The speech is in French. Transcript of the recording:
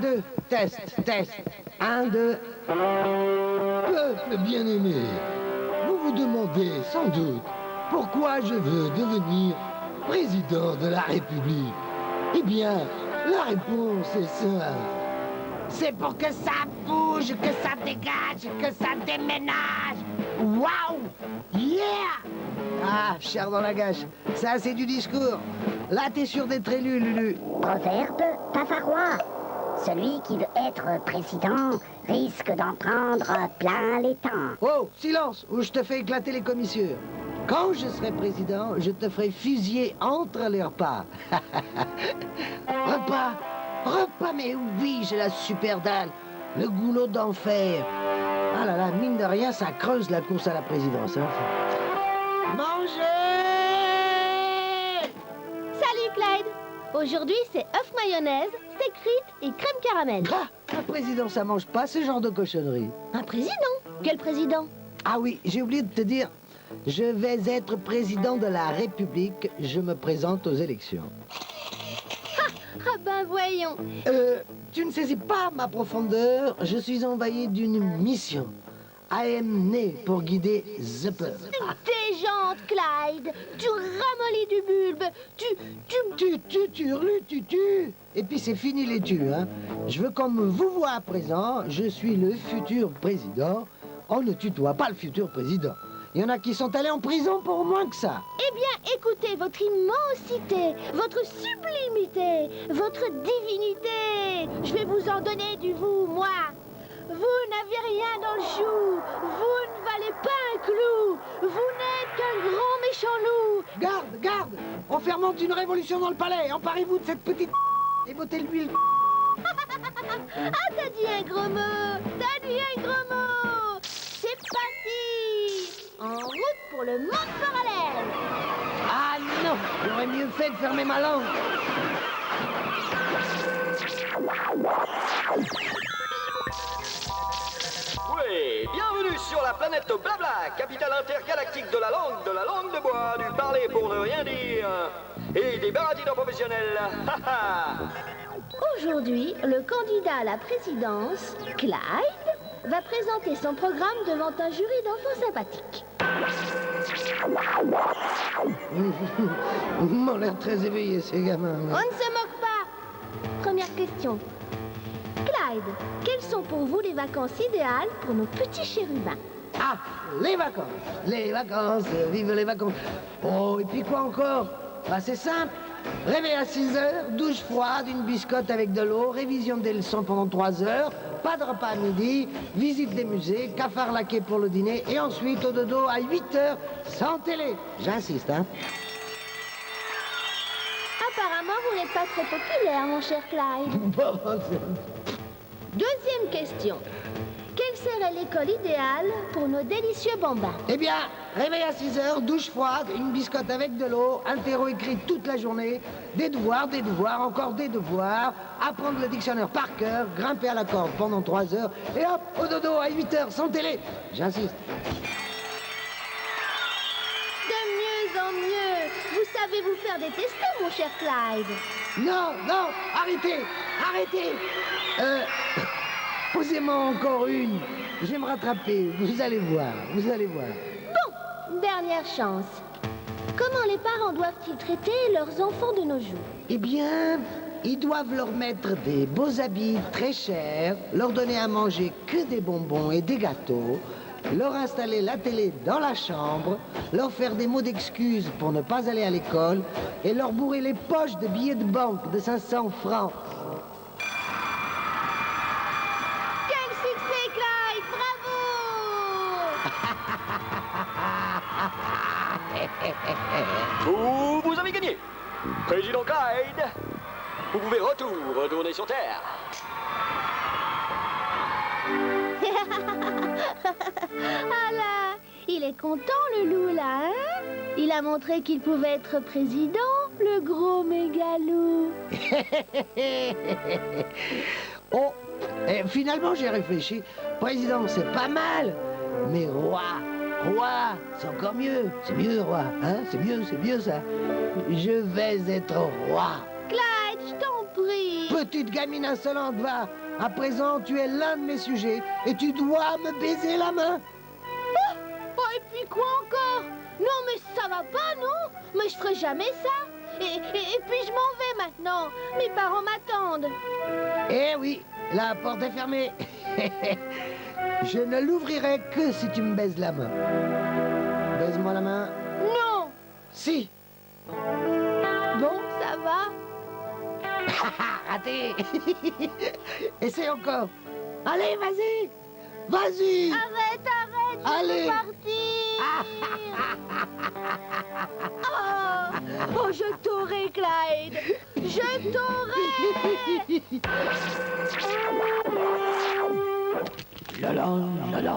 2, test, test. 1, 2. Peuple bien-aimé, vous vous demandez sans doute pourquoi je veux devenir président de la République. Eh bien, la réponse est simple. C'est pour que ça bouge, que ça dégage, que ça déménage. Waouh! Yeah! Ah, chair dans la gâche. Ça, c'est du discours. Là, t'es sûr d'être élu, Lulu. Proverbe bavarois. Celui qui veut être président risque d'en prendre plein les temps. Oh, silence, ou je te fais éclater les commissures. Quand je serai président, je te ferai fusiller entre les repas. Repas, mais oui, j'ai la super dalle. Le goulot d'enfer. Ah là là, mine de rien, ça creuse la course à la présidence. Hein. Mangez! Salut Clyde. Aujourd'hui, c'est œuf mayonnaise, steak frites et crème caramel. Ah, un président, ça mange pas ce genre de cochonnerie. Un président? Quel président? Ah oui, j'ai oublié de te dire, je vais être président de la République. Je me présente aux élections. Ah ben voyons. Tu ne saisis pas ma profondeur. Je suis envahi d'une mission. I am né pour guider the peuple. Déjante, Clyde. Tu ramollis du bulbe. Tu... Tu hurles, tu tues. Et puis c'est fini les tues, hein. Je veux qu'on me vous voit à présent. Je suis le futur président. On ne tutoie pas le futur président. Il y en a qui sont allés en prison pour moins que ça. Eh bien, écoutez, votre immensité, votre sublimité, votre divinité. Je vais vous en donner du vous, moi. Vous n'avez rien dans le chou. Vous ne valez pas un clou. Vous n'êtes qu'un grand méchant loup. Garde. On fermente une révolution dans le palais. Emparez-vous de cette petite et votez l'huile. Ah, t'as dit un gros mot. C'est parti. En route pour le monde parallèle. Ah non, j'aurais mieux fait de fermer ma langue. Oui, bienvenue sur la planète Blabla, capitale intergalactique de la langue de bois, du parler pour ne rien dire, et des baratines professionnels. Aujourd'hui, le candidat à la présidence, Clyde, va présenter son programme devant un jury d'enfants sympathiques. Ils m'ont l'air très éveillés, ces gamins. On ne se moque pas. Première question. Clyde, quelles sont pour vous les vacances idéales pour nos petits chérubins? Ah, les vacances, vive les vacances. Oh, et puis quoi encore? Bah, c'est simple. Réveil à 6 heures, douche froide, une biscotte avec de l'eau, révision des leçons pendant 3 heures, pas de repas à midi, visite des musées, cafard laqué pour le dîner, et ensuite au dodo à 8 heures, sans télé. J'insiste, hein. Apparemment, vous n'êtes pas très populaire, mon cher Clyde. Deuxième question. Quelle serait l'école idéale pour nos délicieux bambins? Eh bien, réveil à 6 heures, douche froide, une biscotte avec de l'eau, interro écrit toute la journée, des devoirs, encore des devoirs, apprendre le dictionnaire par cœur, grimper à la corde pendant 3 heures, et hop, au dodo à 8 heures, sans télé. J'insiste. De mieux en mieux. Vous savez vous faire détester, mon cher Clyde. Non, arrêtez. Posez-moi encore une. Je vais me rattraper, vous allez voir. Bon, dernière chance. Comment les parents doivent-ils traiter leurs enfants de nos jours? Eh bien, ils doivent leur mettre des beaux habits très chers, leur donner à manger que des bonbons et des gâteaux, leur installer la télé dans la chambre, leur faire des mots d'excuses pour ne pas aller à l'école et leur bourrer les poches de billets de banque de 500 francs. Quel succès, Clyde! Bravo! Vous avez gagné. Président Clyde, vous pouvez retourner sur Terre. Ah là, il est content, le loup, là, hein? Il a montré qu'il pouvait être président, le gros mégalou. Oh, et finalement j'ai réfléchi. Président, c'est pas mal, mais roi, c'est encore mieux. C'est mieux, roi, hein? C'est mieux ça. Je vais être roi. Clyde, je t'en prie. Petite gamine insolente, va. À présent, tu es l'un de mes sujets et tu dois me baiser la main. Oh, et puis quoi encore? Non, mais ça va pas, non? Mais je ferai jamais ça. Et puis je m'en vais maintenant. Mes parents m'attendent. Eh oui, la porte est fermée. Je ne l'ouvrirai que si tu me baises la main. Baise-moi la main. Non. Si. Bon, ça va. Raté. Essaye encore. Allez, vas-y. Vas-y. Arrête, arrête, je Allez. veux partir. Oh, je t'aurai, Clyde. Je t'aurai. La la la la.